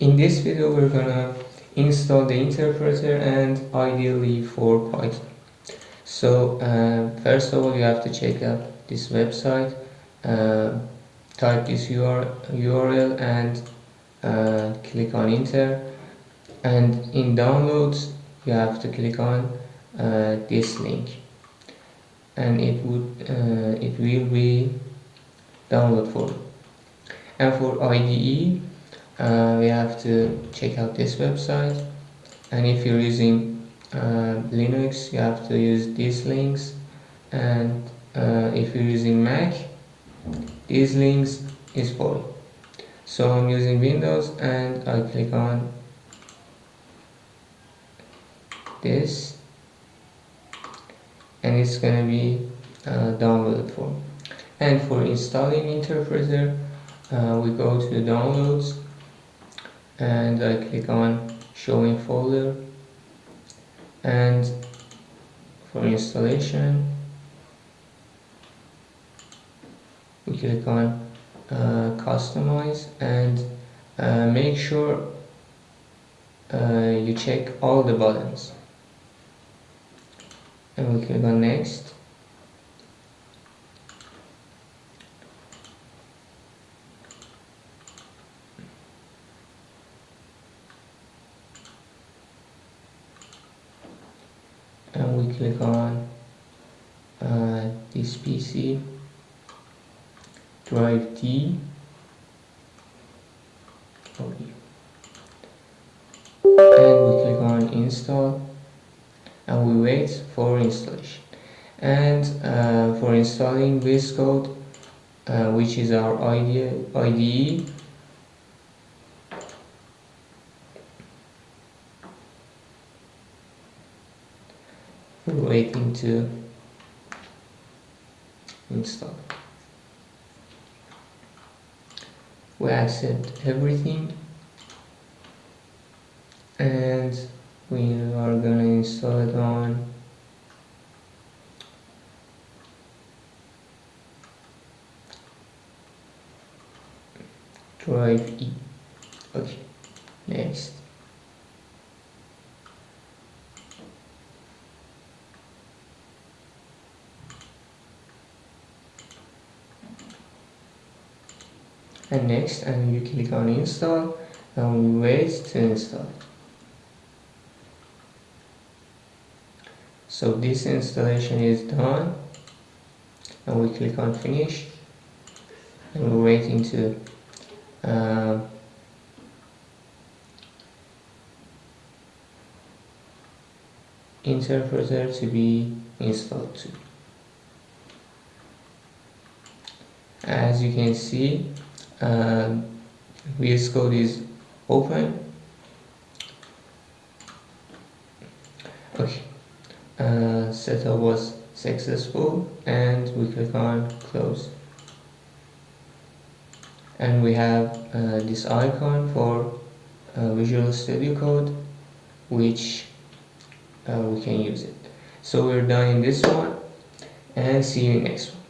In this video we're gonna install the interpreter and IDE for Python. So first of all you have to check out this website, type this URL and click on enter, and in downloads you have to click on this link and it will be download folder. And for IDE we have to check out this website, and if you're using Linux you have to use these links, and if you're using Mac these links is for. So I'm using Windows and I click on this and it's gonna be downloaded for. And for installing interpreter we go to the downloads and I click on showing folder, and for installation we click on customize, and make sure you check all the buttons, and we click on next. And we click on this PC, drive D, and we click on install and we wait for installation. And for installing VS Code, which is our IDE, we're waiting to install. We accept everything and we are gonna install it on drive E. Okay, next. And next, and you click on install and we wait to install. So this installation is done and we click on finish and we're waiting to interpreter to be installed too. As you can see, VS Code is open. Okay, setup was successful and we click on close, and we have this icon for Visual Studio Code, which we can use it. So we're done in this one, and see you in next one.